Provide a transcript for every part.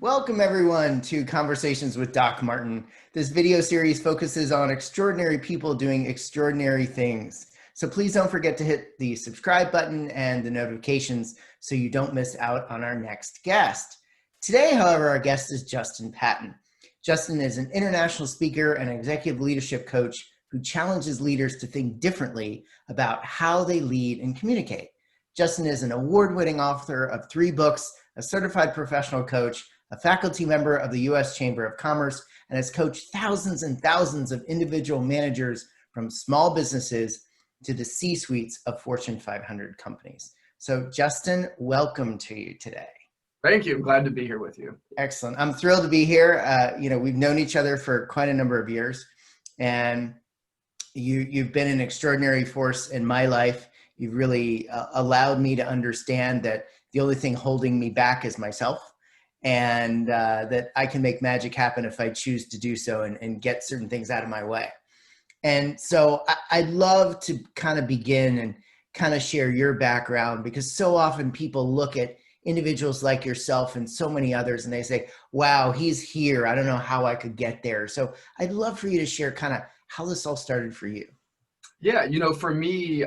Welcome everyone to Conversations with Doc Martin. This video series focuses on extraordinary people doing extraordinary things. So please don't forget to hit the subscribe button and the notifications so you don't miss out on our next guest. Today, however, our guest is Justin Patton. Justin is an international speaker and executive leadership coach who challenges leaders to think differently about how they lead and communicate. Justin is an award-winning author of 3 books, a certified professional coach, a faculty member of the U.S. Chamber of Commerce, and has coached thousands and thousands of individual managers from small businesses to the C-suites of Fortune 500 companies. So Justin, welcome to you today. Thank you. I'm glad to be here with you. Excellent. I'm thrilled to be here. We've known each other for quite a number of years, and you've been an extraordinary force in my life. You've really allowed me to understand that the only thing holding me back is myself, and that I can make magic happen if I choose to do so and get certain things out of my way. And so I'd love to kind of begin and kind of share your background, because so often people look at individuals like yourself and so many others and they say, wow, he's here. I don't know how I could get there. So I'd love for you to share kind of how this all started for you. Yeah, for me,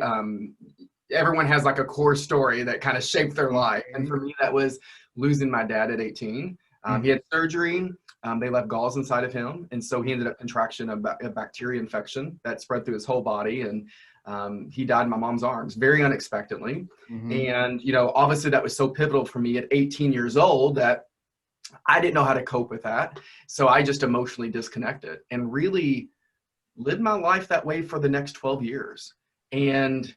everyone has like a core story that kind of shaped their life. And for me, that was losing my dad at 18. He had surgery. They left galls inside of him. And so he ended up contraction of a bacteria infection that spread through his whole body. And he died in my mom's arms very unexpectedly. And, obviously that was so pivotal for me at 18 years old that I didn't know how to cope with that. So I just emotionally disconnected and really lived my life that way for the next 12 years. And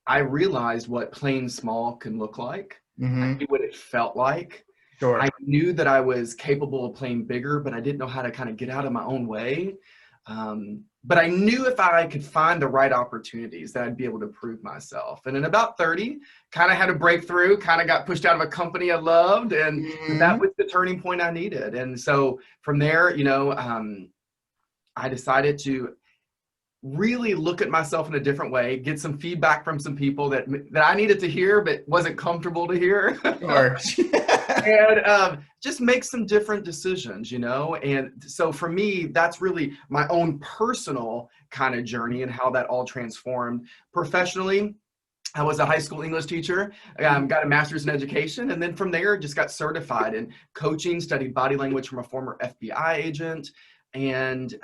I realized what playing small can look like. I knew what it felt like. Sure. I knew that I was capable of playing bigger, but I didn't know how to kind of get out of my own way. But I knew if I could find the right opportunities that I'd be able to prove myself. And in about 30, kind of had a breakthrough, kind of got pushed out of a company I loved. And that was the turning point I needed. And so from there, I decided to really look at myself in a different way, get some feedback from some people that I needed to hear, but wasn't comfortable to hear. Sure. And just make some different decisions, And so for me, that's really my own personal kind of journey and how that all transformed. Professionally, I was a high school English teacher, got a master's in education, and then from there just got certified in coaching, studied body language from a former FBI agent, and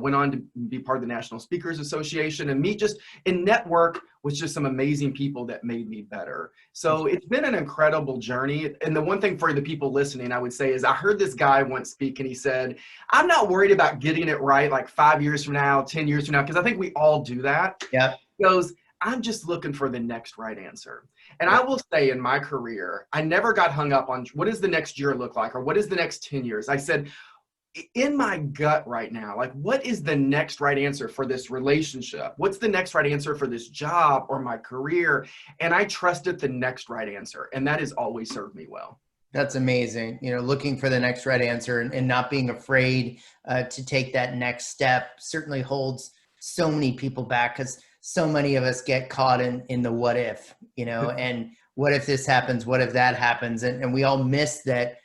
went on to be part of the National Speakers Association and meet just and network with just some amazing people that made me better. So it's been an incredible journey. And the one thing for the people listening, I would say, is I heard this guy once speak and he said, I'm not worried about getting it right like 5 years from now, 10 years from now, because I think we all do that. Yeah. He goes, I'm just looking for the next right answer. And I will say in my career, I never got hung up on what does the next year look like or what is the next 10 years. I said, in my gut right now, like what is the next right answer for this relationship? What's the next right answer for this job or my career? And I trusted the next right answer. And that has always served me well. That's amazing. Looking for the next right answer and not being afraid to take that next step certainly holds so many people back, because so many of us get caught in the what if, and what if this happens? What if that happens? And we all miss that.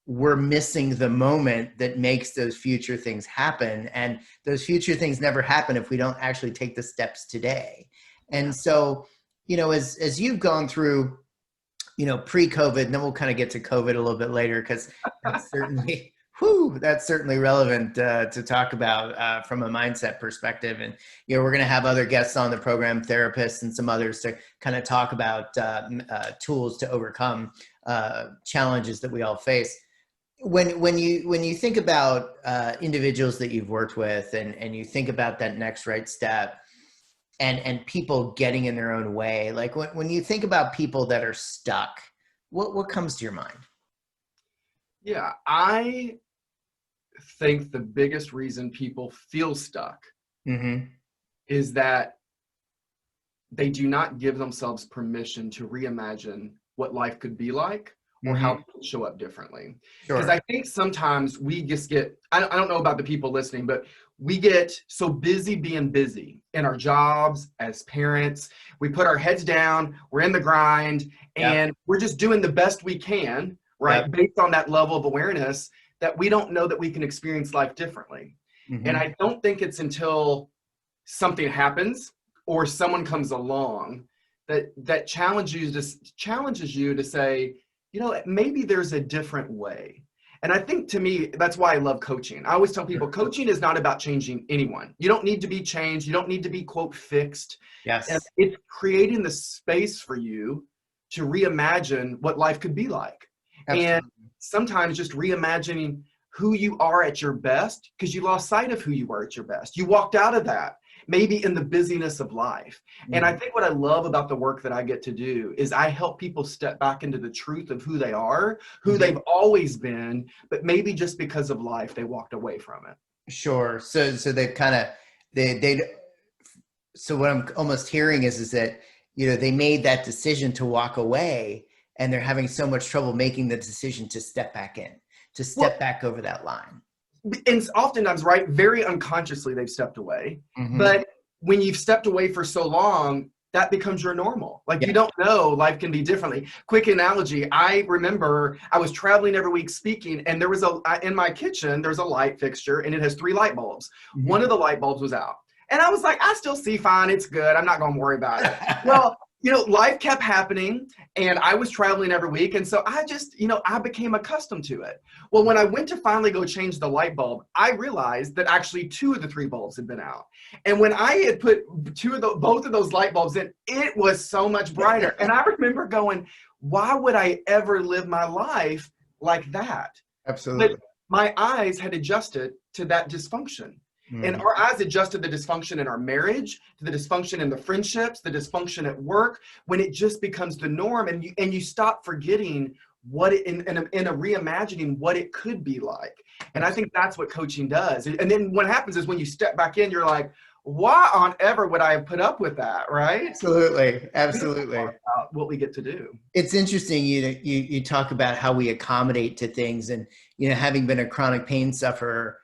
We're missing the moment that makes those future things happen. And those future things never happen if we don't actually take the steps today. And so, as you've gone through, pre-COVID, and then we'll kind of get to COVID a little bit later, because that's certainly, that's certainly relevant to talk about from a mindset perspective. And, we're going to have other guests on the program, therapists and some others, to kind of talk about tools to overcome challenges that we all face. When you think about individuals that you've worked with and you think about that next right step and people getting in their own way, like when you think about people that are stuck, what comes to your mind? Yeah, I think the biggest reason people feel stuck is that they do not give themselves permission to reimagine what life could be like or how it can show up differently. Because I think sometimes we just get, I don't know about the people listening, but we get so busy being busy in our jobs as parents. We put our heads down, we're in the grind, and we're just doing the best we can right? Yep. Based on that level of awareness that we don't know that we can experience life differently. And Mm-hmm. I don't think it's until something happens or someone comes along that challenges you to say, maybe there's a different way. And I think, to me, that's why I love coaching. I always tell people coaching is not about changing anyone. You don't need to be changed. You don't need to be, quote, fixed. And Yes. it's creating the space for you to reimagine what life could be like. And Absolutely. sometimes just reimagining who you are at your best, because you lost sight of who you were at your best. You walked out of that, maybe in the busyness of life. And I Mm-hmm. think what I love about the work that I get to do is I help people step back into the truth of who they are, who Mm-hmm. they've always been, but maybe just because of life, they walked away from it. Sure. So they've kind of they so what I'm almost hearing is that they made that decision to walk away, and they're having so much trouble making the decision to step back in, to Well, step back over that line. and oftentimes, right, very unconsciously they've stepped away. Mm-hmm. But when you've stepped away for so long, that becomes your normal. Like, you Yeah. don't know life can be differently. Quick analogy, I remember I was traveling every week speaking, and there was in my kitchen, there's a light fixture, and it has 3 light bulbs. One Mm-hmm. of the light bulbs was out. And I was like, I still see fine. It's good. I'm not going to worry about it. Well, life kept happening, and I was traveling every week. And so I just, I became accustomed to it. Well, when I went to finally go change the light bulb, I realized that actually 2 of the 3 bulbs had been out. And when I had put both of those light bulbs in, it was so much brighter. And I remember going, why would I ever live my life like that? But Absolutely. my eyes had adjusted to that dysfunction. And Mm-hmm. our eyes adjusted the dysfunction in our marriage, to the dysfunction in the friendships, the dysfunction at work, when it just becomes the norm, and you stop forgetting what it in a reimagining what it could be like. And I think that's what coaching does. And then what happens is when you step back in, you're like, why on ever would I have put up with that, right? Absolutely. Beautiful Absolutely. part about what we get to do. It's interesting you talk about how we accommodate to things, and having been a chronic pain sufferer,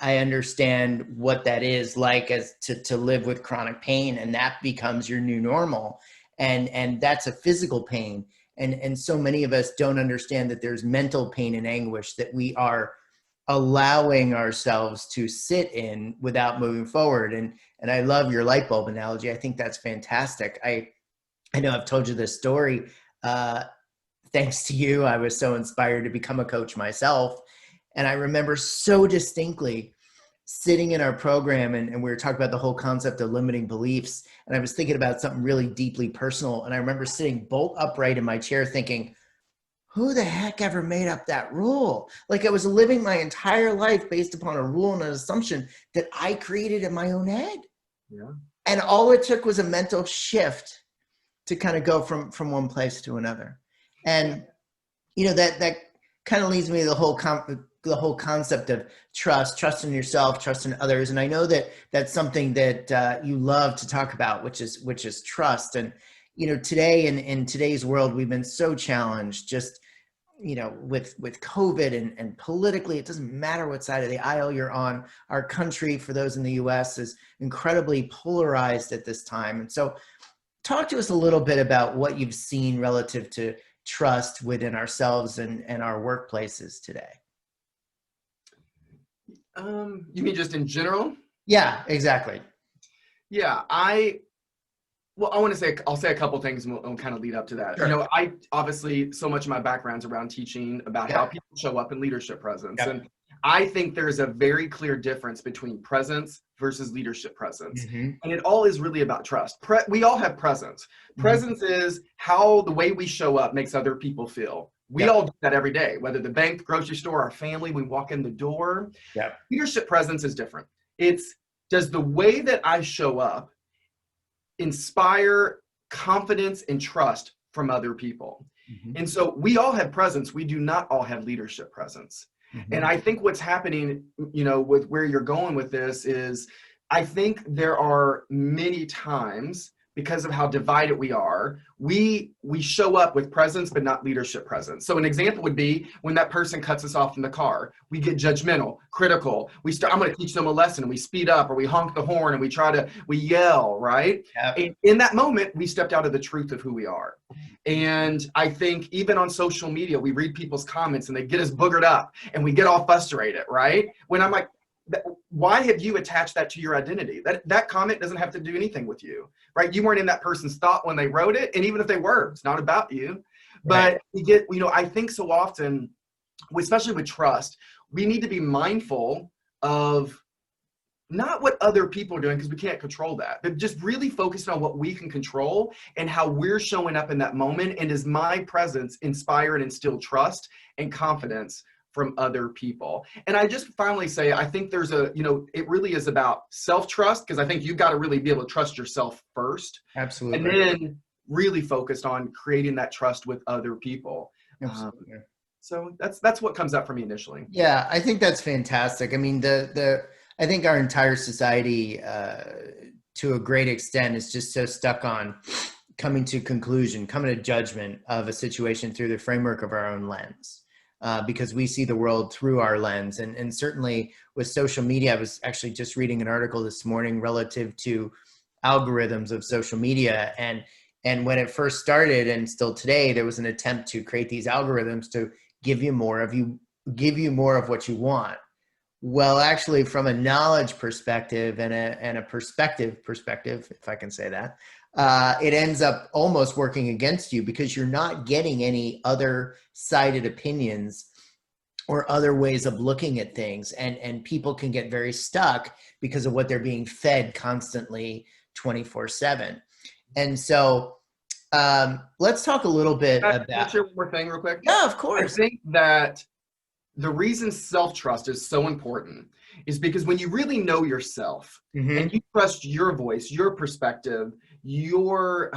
I understand what that is like, as to live with chronic pain, and that becomes your new normal, and that's a physical pain, and so many of us don't understand that there's mental pain and anguish that we are allowing ourselves to sit in without moving forward. And I love your light bulb analogy. I think that's fantastic. I know I've told you this story. Uh, Thanks to you, I was so inspired to become a coach myself. And I remember so distinctly sitting in our program, and we were talking about the whole concept of limiting beliefs. And I was thinking about something really deeply personal. And I remember sitting bolt upright in my chair thinking, who the heck ever made up that rule? Like, I was living my entire life based upon a rule and an assumption that I created in my own head. Yeah. And all it took was a mental shift to kind of go from one place to another. And that kind of leads me to the whole concept of trust in yourself, trust in others. And I know that that's something that you love to talk about, which is trust. And today, in today's world, we've been so challenged, just with COVID, and politically, it doesn't matter what side of the aisle you're on. Our country, for those in the US, is incredibly polarized at this time. And so talk to us a little bit about what you've seen relative to trust within ourselves and our workplaces today. You mean just in general? Yeah, exactly. Yeah, I'll say a couple things, and we'll kind of lead up to that. Sure. I obviously, so much of my background's around teaching about how Yep. people show up in leadership presence. Yep. And I think there's a very clear difference between presence versus leadership presence. Mm-hmm. And it all is really about trust. We all have presence. Mm-hmm. Presence is how the way we show up makes other people feel. We Yep. all do that every day, whether the bank, the grocery store, our family, we walk in the door. Yep. Leadership presence is different. Does the way that I show up inspire confidence and trust from other people? Mm-hmm. And so we all have presence. We do not all have leadership presence. Mm-hmm. And I think what's happening, with where you're going with this is, I think there are many times, because of how divided we are, we show up with presence, but not leadership presence. So an example would be when that person cuts us off in the car, we get judgmental, critical. I'm going to teach them a lesson, and we speed up, or we honk the horn, and we yell, right? Yep. And in that moment, we stepped out of the truth of who we are. And I think even on social media, we read people's comments and they get us boogered up and we get all frustrated, right? When I'm like, why have you attached that to your identity? That comment doesn't have to do anything with you, right? You weren't in that person's thought when they wrote it. And even if they were, it's not about you. But Right. we get, I think so often, especially with trust, we need to be mindful of not what other people are doing, because we can't control that, but just really focused on what we can control and how we're showing up in that moment. And does my presence inspire and instill trust and confidence from other people? And I just finally say, I think there's it really is about self-trust, because I think you've got to really be able to trust yourself first. Absolutely. And then really focused on creating that trust with other people. Absolutely. So that's what comes up for me initially. Yeah, I think that's fantastic. I mean, I think our entire society, to a great extent, is just so stuck on coming to judgment of a situation through the framework of our own lens, because we see the world through our lens. And certainly with social media, I was actually just reading an article this morning relative to algorithms of social media. And when it first started, and still today, there was an attempt to create these algorithms to give you more of what you want. Well, actually, from a knowledge perspective and a perspective, if I can say that, it ends up almost working against you, because you're not getting any other sided opinions or other ways of looking at things. And people can get very stuck because of what they're being fed constantly 24/7. And so let's talk a little bit Can I about. share one more thing real quick? Yeah, of I course. think that the reason self-trust is so important is because when you really know yourself and you trust your voice, your perspective, your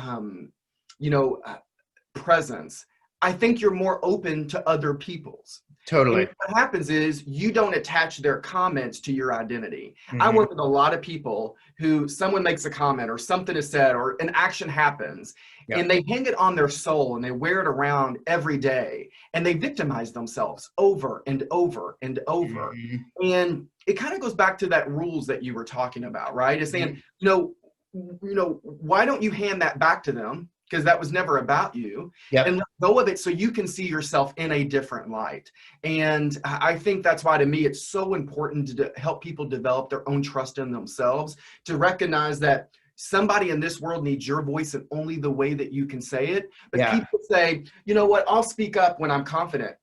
presence, I think you're more open to other people's. Totally. And what happens is you don't attach their comments to your identity. I work with a lot of people who someone makes a comment or something is said or an action happens, and they hang it on their soul and they wear it around every day, and they victimize themselves over and over and over. And it kind of goes back to that rules that you were talking about, right? It's saying, why don't you hand that back to them? Because that was never about you, and let go of it so you can see yourself in a different light. And I think that's why, to me, it's so important to help people develop their own trust in themselves, to recognize that somebody in this world needs your voice in only the way that you can say it. But people say, you know what, I'll speak up when I'm confident.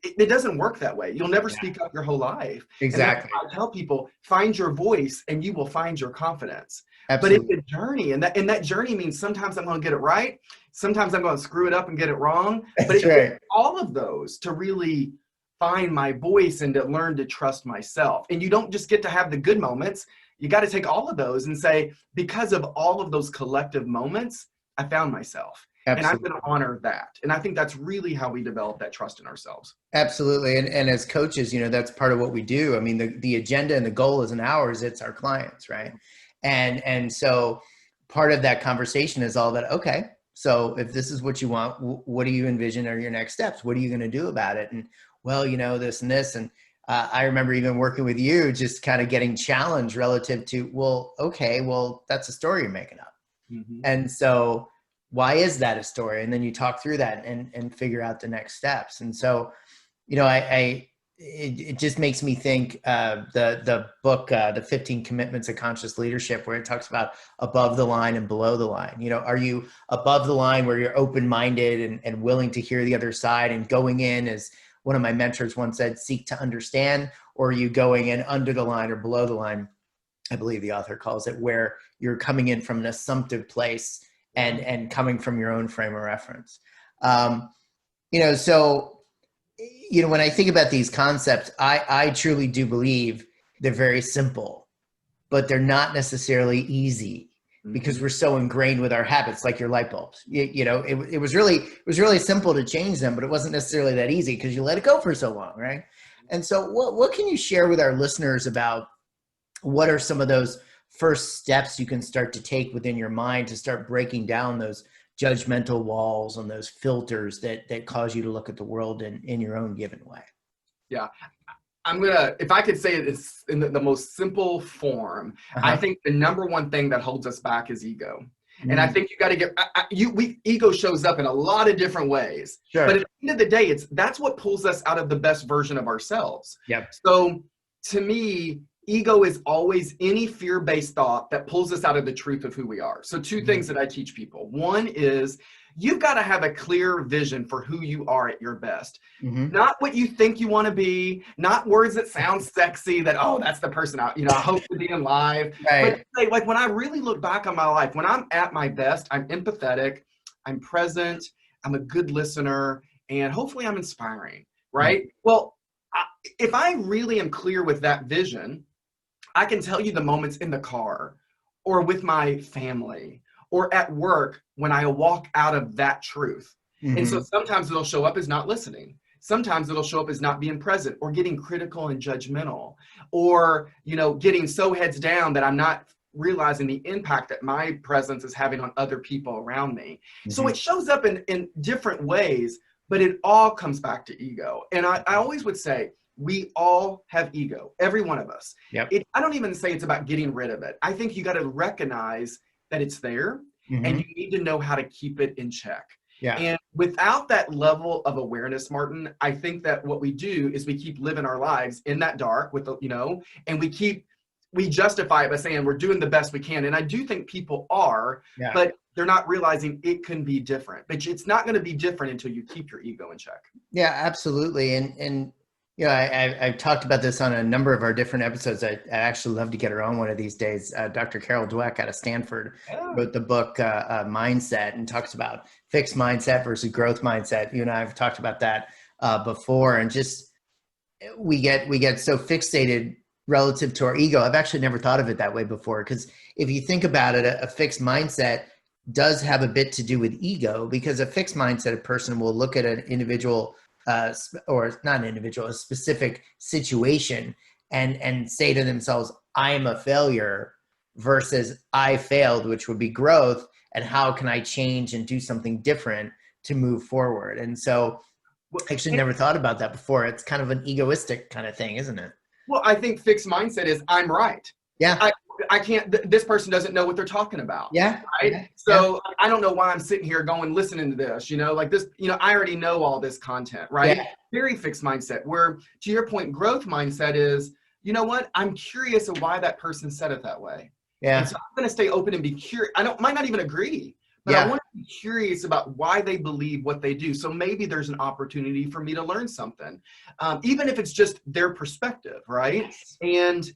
It doesn't work that way. You'll never speak up your whole life. Exactly. And I tell people, find your voice and you will find your confidence. Absolutely. But it's a journey, and that journey means sometimes I'm going to get it right, sometimes I'm going to screw it up and get it wrong. But it's all of those to really find my voice and to learn to trust myself. And you don't just get to have the good moments. You got to take all of those and say, because of all of those collective moments, I found myself. Absolutely. And I'm going to honor that. And I think that's really how we develop that trust in ourselves. Absolutely. And as coaches, that's part of what we do. I mean, the agenda and the goal isn't ours, it's our clients, right? And so part of that conversation is all about, okay, so if this is what you want, what do you envision are your next steps? What are you going to do about it? And well, this and this. And I remember even working with you, just kind of getting challenged relative to, well, okay, well, that's a story you're making up. And so why is that a story? And then you talk through that and figure out the next steps. And so, it just makes me think the book, The 15 Commitments of Conscious Leadership, where it talks about above the line and below the line. Are you above the line where you're open-minded and willing to hear the other side and going in, as one of my mentors once said, seek to understand, or are you going in under the line or below the line? I believe the author calls it, where you're coming in from an assumptive place and coming from your own frame of reference. So when I think about these concepts, I truly do believe they're very simple, but they're not necessarily easy, because we're so ingrained with our habits, like your light bulbs. It was really simple to change them, but it wasn't necessarily that easy because you let it go for so long, right? And so what can you share with our listeners about what are some of those first steps you can start to take within your mind to start breaking down those judgmental walls and those filters that cause you to look at the world in your own given way. Yeah. If I could say it is in the most simple form, I think the number one thing that holds us back is ego. And I think you got to get, ego shows up in a lot of different ways. Sure. But at the end of the day, that's what pulls us out of the best version of ourselves. Yep. So to me, ego is always any fear-based thought that pulls us out of the truth of who we are. So two things that I teach people. One is you've got to have a clear vision for who you are at your best. Not what you think you want to be, not words that sound sexy that, oh, that's the person I hope to be in life. Right. But like when I really look back on my life, when I'm at my best, I'm empathetic, I'm present, I'm a good listener, and hopefully I'm inspiring, right? Well, if I really am clear with that vision, I can tell you the moments in the car or with my family or at work when I walk out of that truth. And so sometimes it'll show up as not listening. Sometimes it'll show up as not being present or getting critical and judgmental or, getting so heads down that I'm not realizing the impact that my presence is having on other people around me. So it shows up in different ways, but it all comes back to ego. And I always would say, we all have ego, every one of us. Yep. I don't even say it's about getting rid of it. I think you got to recognize that it's there and you need to know how to keep it in check. Yeah. And without that level of awareness, Martin, I think that what we do is we keep living our lives in that dark with and we justify it by saying we're doing the best we can. And I do think people are, but they're not realizing it can be different. But it's not going to be different until you keep your ego in check. Yeah, absolutely. And I've talked about this on a number of our different episodes. I'd actually love to get her on one of these days. Dr. Carol Dweck out of Stanford wrote the book Mindset and talks about fixed mindset versus growth mindset. You and I have talked about that before, and just we get so fixated relative to our ego. I've actually never thought of it that way before, because if you think about it, a fixed mindset does have a bit to do with ego, because a fixed mindset, a person will look at an individual or not an individual, a specific situation and say to themselves, I am a failure, versus I failed, which would be growth. And how can I change and do something different to move forward? And so I actually never thought about that before. It's kind of an egoistic kind of thing, isn't it? Well, I think fixed mindset is I'm right. Yeah. I can't, this person doesn't know what they're talking about. Yeah. Right. Yeah. So I don't know why I'm sitting here listening to this, like this, I already know all this content, right? Yeah. Very fixed mindset, where to your point, growth mindset is, you know what? I'm curious of why that person said it that way. Yeah. And so I'm going to stay open and be curious. Might not even agree, but I want to be curious about why they believe what they do. So maybe there's an opportunity for me to learn something, even if it's just their perspective, right? Yes. And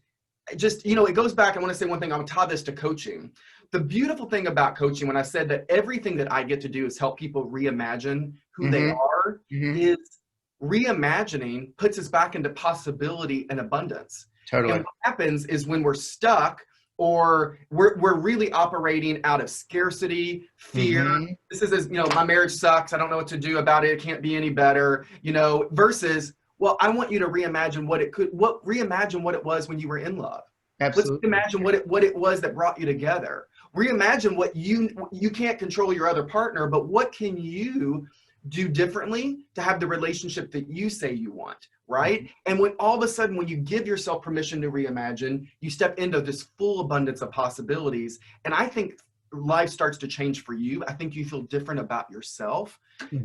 just, it goes back. I want to say one thing. I'm taught this to coaching. The beautiful thing about coaching, when I said that everything that I get to do is help people reimagine who they are, is reimagining puts us back into possibility and abundance. Totally. And what happens is when we're stuck, or we're really operating out of scarcity, fear. This is, my marriage sucks. I don't know what to do about it. It can't be any better, versus, well, I want you to reimagine reimagine what it was when you were in love. Absolutely. Let's imagine what it was that brought you together. Reimagine what you can't control your other partner, but what can you do differently to have the relationship that you say you want, right? And when all of a sudden, when you give yourself permission to reimagine, you step into this full abundance of possibilities. And I think life starts to change for you. I think you feel different about yourself.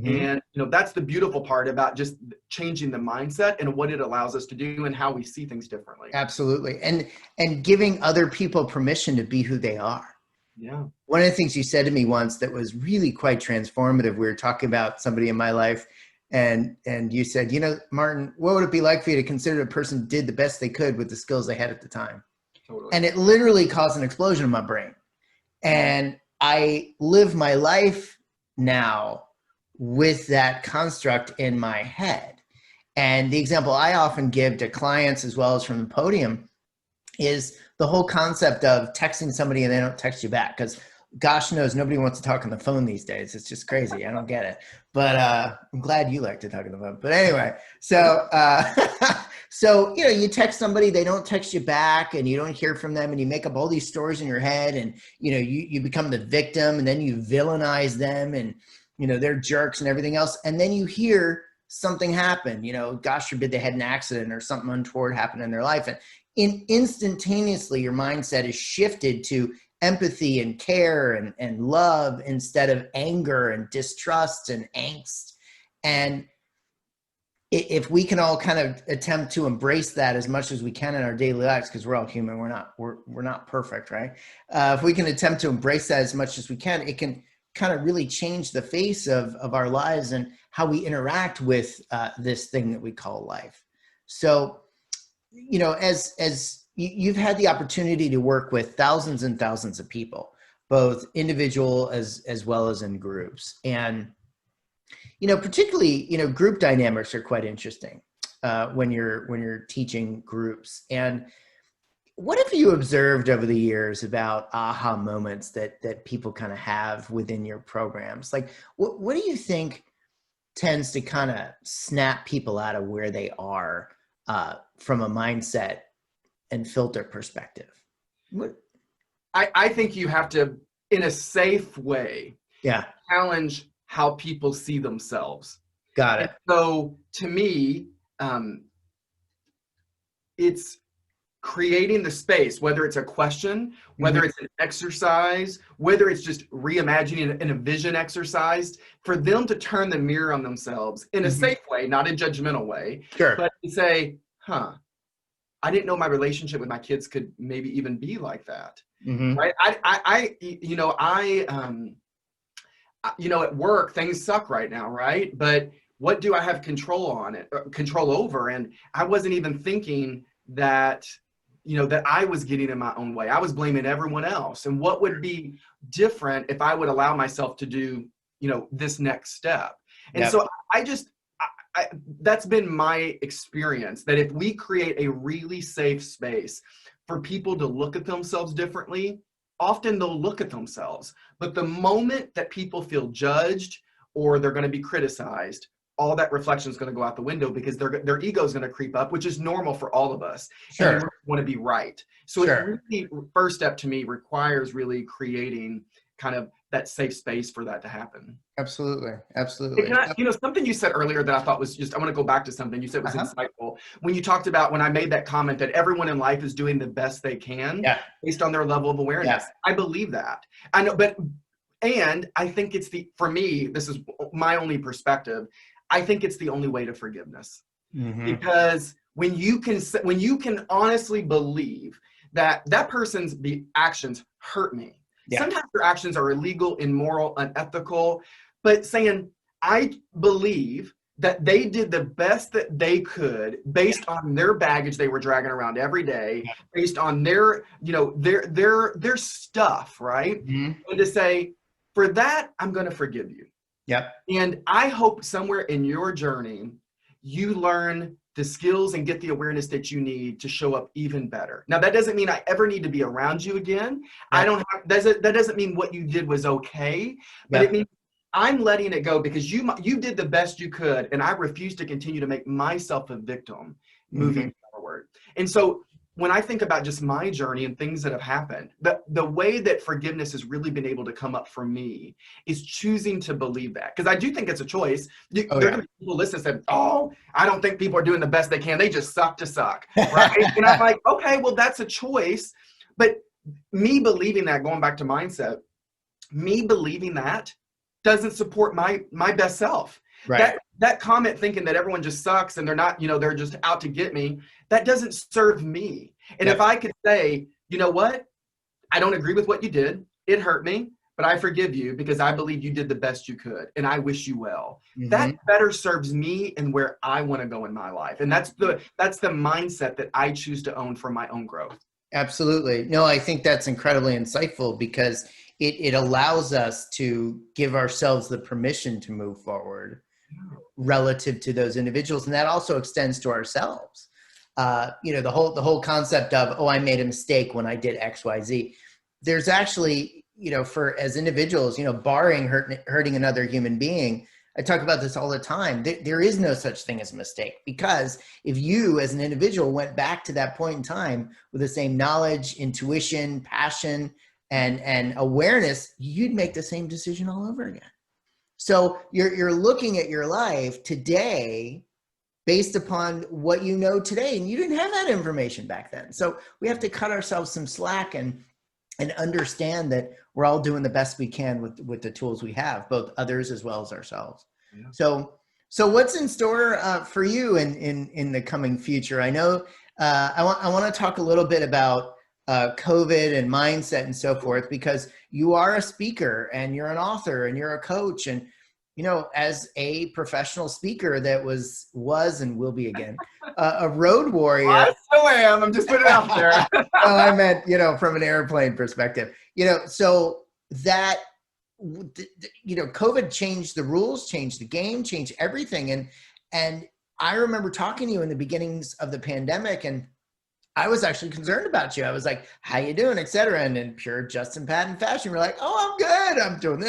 And that's the beautiful part about just changing the mindset and what it allows us to do and how we see things differently. Absolutely. And giving other people permission to be who they are. Yeah. One of the things you said to me once that was really quite transformative, we were talking about somebody in my life, and you said, Martin, what would it be like for you to consider a person did the best they could with the skills they had at the time? Totally. And it literally caused an explosion in my brain. And I live my life now with that construct in my head. And the example I often give to clients as well as from the podium is the whole concept of texting somebody and they don't text you back, because gosh knows nobody wants to talk on the phone these days. It's just crazy. I don't get it. But I'm glad you like to talk on the phone. But anyway, so So, you text somebody, they don't text you back, and you don't hear from them, and you make up all these stories in your head, and, you become the victim, and then you villainize them, and, they're jerks and everything else. And then you hear something happen, gosh forbid they had an accident or something untoward happened in their life. And instantaneously, your mindset is shifted to empathy and care and love instead of anger and distrust and angst. And if we can all kind of attempt to embrace that as much as we can in our daily lives, because we're all human, we're not perfect, right? If we can attempt to embrace that as much as we can, it can kind of really change the face of our lives and how we interact with this thing that we call life. So, as you've had the opportunity to work with thousands and thousands of people, both individual as well as in groups, and particularly, group dynamics are quite interesting when you're teaching groups. And what have you observed over the years about aha moments that people kind of have within your programs? Like, what do you think tends to kind of snap people out of where they are from a mindset and filter perspective? I think you have to, in a safe way, challenge how people see themselves. Got it. And so to me, it's creating the space, whether it's a question, whether it's an exercise, whether it's just reimagining in a vision exercise, for them to turn the mirror on themselves in a safe way, not a judgmental way, but to say, I didn't know my relationship with my kids could maybe even be like that. Right? At work, things suck right now, right? But what do I have control over? And I wasn't even thinking that, that I was getting in my own way. I was blaming everyone else. And what would be different if I would allow myself to do, this next step? And so that's been my experience, that if we create a really safe space for people to look at themselves differently, often they'll look at themselves. But the moment that people feel judged or they're going to be criticized, all that reflection is going to go out the window, because their ego is going to creep up, which is normal for all of us. And we want to be right. So it really, first step to me, requires really creating kind of that safe space for that to happen. Absolutely. Something you said earlier that I thought was I want to go back to something you said was insightful. When you talked about, when I made that comment that everyone in life is doing the best they can based on their level of awareness. I believe that. I know, and I think for me, this is my only perspective, I think it's the only way to forgiveness. Because when you can honestly believe that person's actions hurt me. Sometimes their actions are illegal, immoral, unethical, but saying, I believe that they did the best that they could based on their baggage they were dragging around every day, based on their stuff, right? And to say, for that, I'm going to forgive you. And I hope somewhere in your journey, you learn the skills and get the awareness that you need to show up even better. Now, that doesn't mean I ever need to be around you again. That doesn't mean what you did was okay, but it means I'm letting it go because you did the best you could, and I refuse to continue to make myself a victim moving forward. And so when I think about just my journey and things that have happened, the way that forgiveness has really been able to come up for me is choosing to believe that. Because I do think it's a choice. There are going to be people listening and say, I don't think people are doing the best they can. They just suck to suck, right? And I'm like, okay, well, that's a choice. But me believing that, going back to mindset, me believing that doesn't support my best self. That comment thinking that everyone just sucks and they're not, they're just out to get me, that doesn't serve me. And if I could say, you know what, I don't agree with what you did, it hurt me, but I forgive you because I believe you did the best you could and I wish you well. That better serves me and where I want to go in my life. And that's the mindset that I choose to own for my own growth. Absolutely. No, I think that's incredibly insightful because it allows us to give ourselves the permission to move forward relative to those individuals. And that also extends to ourselves. The whole concept of, I made a mistake when I did X, Y, Z. There's actually, as individuals, barring hurting another human being, I talk about this all the time. There is no such thing as a mistake, because if you as an individual went back to that point in time with the same knowledge, intuition, passion, and awareness, you'd make the same decision all over again. So you're looking at your life today based upon what you know today, and you didn't have that information back then. So we have to cut ourselves some slack and understand that we're all doing the best we can with the tools we have, both others as well as ourselves. Yeah. So what's in store for you in the coming future? I know I want to talk a little bit about COVID and mindset and so forth, because you are a speaker and you're an author and you're a coach, and as a professional speaker that was and will be again, a road warrior. I still am. I'm just putting it out there. Oh, I meant, from an airplane perspective, so that, COVID changed the rules, changed the game, changed everything. And I remember talking to you in the beginnings of the pandemic, and I was actually concerned about you. I was like, how you doing, et cetera. And in pure Justin Patton fashion, we're like, oh, I'm good. I'm doing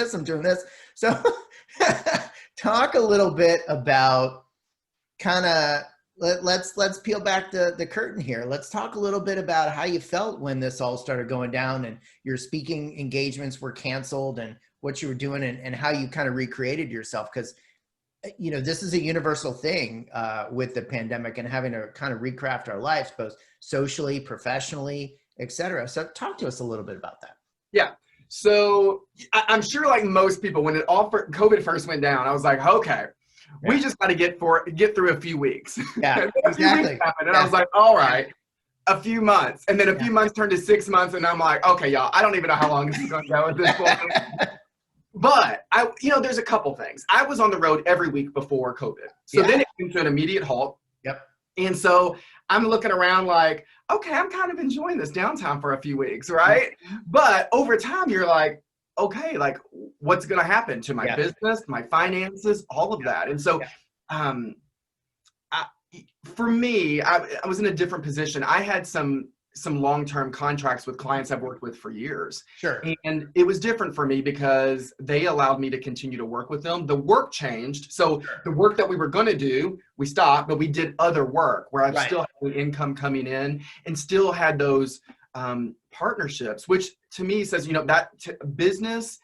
this. So talk a little bit about let's peel back the curtain here. Let's talk a little bit about how you felt when this all started going down and your speaking engagements were canceled, and what you were doing, and how you kind of recreated yourself. Because this is a universal thing with the pandemic, and having to kind of recraft our lives, both socially, professionally, et cetera. So talk to us a little bit about that. Yeah. So I'm sure, like most people, when COVID first went down, I was like, okay, we just got to get through a few weeks. Yeah, exactly. And I was like, all right, a few months. And then a few months turned to 6 months. And I'm like, okay, y'all, I don't even know how long this is going to go at this point. But there's a couple things. I was on the road every week before COVID. So then it came to an immediate halt. Yep. And so I'm looking around like, okay, I'm kind of enjoying this downtime for a few weeks, right? Mm-hmm. But over time, you're like, okay, like what's going to happen to my business, my finances, all of that. And so for me, I was in a different position. I had some long-term contracts with clients I've worked with for years. Sure. And it was different for me because they allowed me to continue to work with them. The work changed. So the work that we were going to do, we stopped, but we did other work where I still had the income coming in and still had those partnerships, which to me says, business,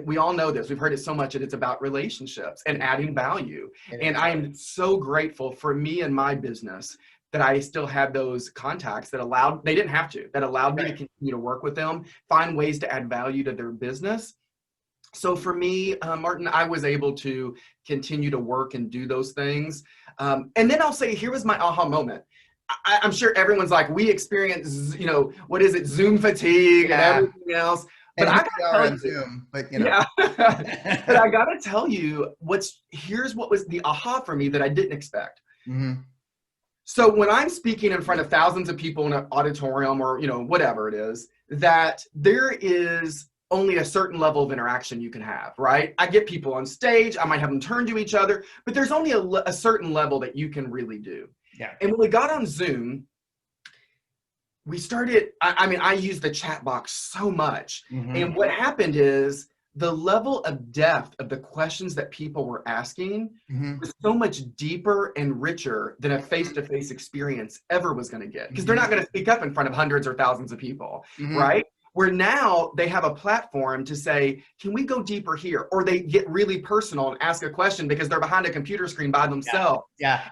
we all know this. We've heard it so much, that it's about relationships and adding value. And I am so grateful for me and my business that I still had those contacts that allowed me to continue to work with them, find ways to add value to their business. So for me, Martin, I was able to continue to work and do those things. And then I'll say, here was my aha moment. I'm sure everyone's like, we experience, Zoom fatigue and everything else. But I gotta tell you, Zoom, but but I gotta tell you, here's what was the aha for me that I didn't expect. Mm-hmm. So when I'm speaking in front of thousands of people in an auditorium or, whatever it is, that there is only a certain level of interaction you can have, right? I get people on stage, I might have them turn to each other, but there's only a certain level that you can really do. Yeah. And when we got on Zoom, we started, I use the chat box so much. Mm-hmm. And what happened is, the level of depth of the questions that people were asking was so much deeper and richer than a face-to-face experience ever was going to get. Because they're not going to speak up in front of hundreds or thousands of people, right? Where now they have a platform to say, can we go deeper here? Or they get really personal and ask a question because they're behind a computer screen by themselves.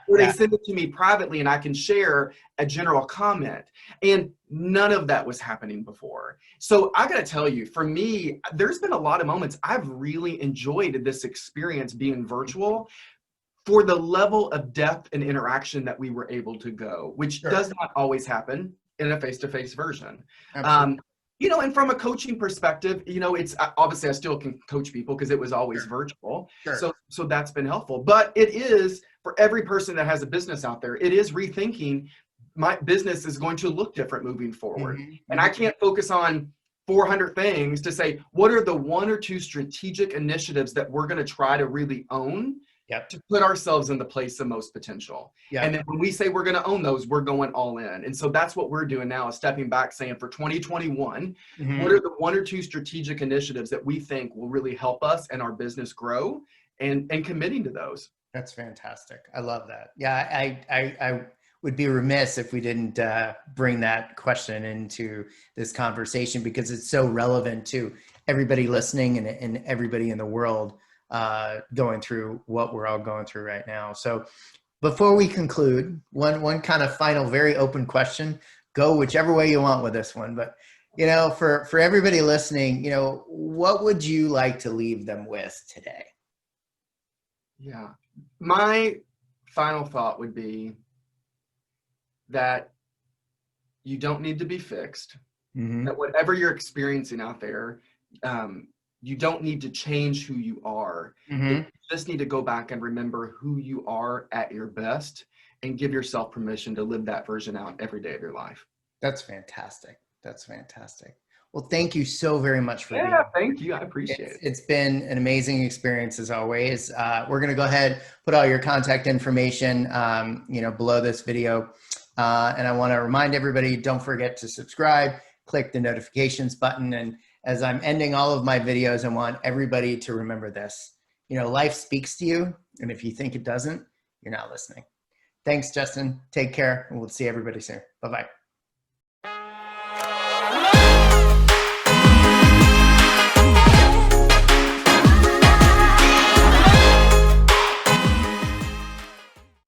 Or they send it to me privately and I can share a general comment. And none of that was happening before. So I got to tell you, for me, there's been a lot of moments I've really enjoyed this experience being virtual for the level of depth and interaction that we were able to go, which does not always happen in a face-to-face version. And from a coaching perspective, it's obviously I still can coach people because it was always virtual. So that's been helpful. But it is, for every person that has a business out there, it is rethinking, my business is going to look different moving forward. And I can't focus on 400 things to say, what are the 1 or 2 strategic initiatives that we're going to try to really own to put ourselves in the place of most potential. And then when we say we're going to own those, we're going all in. And so that's what we're doing now, is stepping back, saying for 2021, what are the 1 or 2 strategic initiatives that we think will really help us and our business grow? and committing to those. That's fantastic. I love that. Yeah, I would be remiss if we didn't bring that question into this conversation, because it's so relevant to everybody listening and everybody in the world going through what we're all going through right now. So before we conclude, one kind of final, very open question. Go whichever way you want with this one, but for everybody listening, what would you like to leave them with today? Yeah. My final thought would be that you don't need to be fixed, that whatever you're experiencing out there, you don't need to change who you are. You just need to go back and remember who you are at your best and give yourself permission to live that version out every day of your life. That's fantastic. That's fantastic. Well, thank you so very much for being here. Thank you. I appreciate it. It's been an amazing experience as always. We're going to go ahead, put all your contact information, below this video. And I want to remind everybody, don't forget to subscribe, click the notifications button. And as I'm ending all of my videos, I want everybody to remember this. Life speaks to you. And if you think it doesn't, you're not listening. Thanks, Justin. Take care. And we'll see everybody soon. Bye-bye.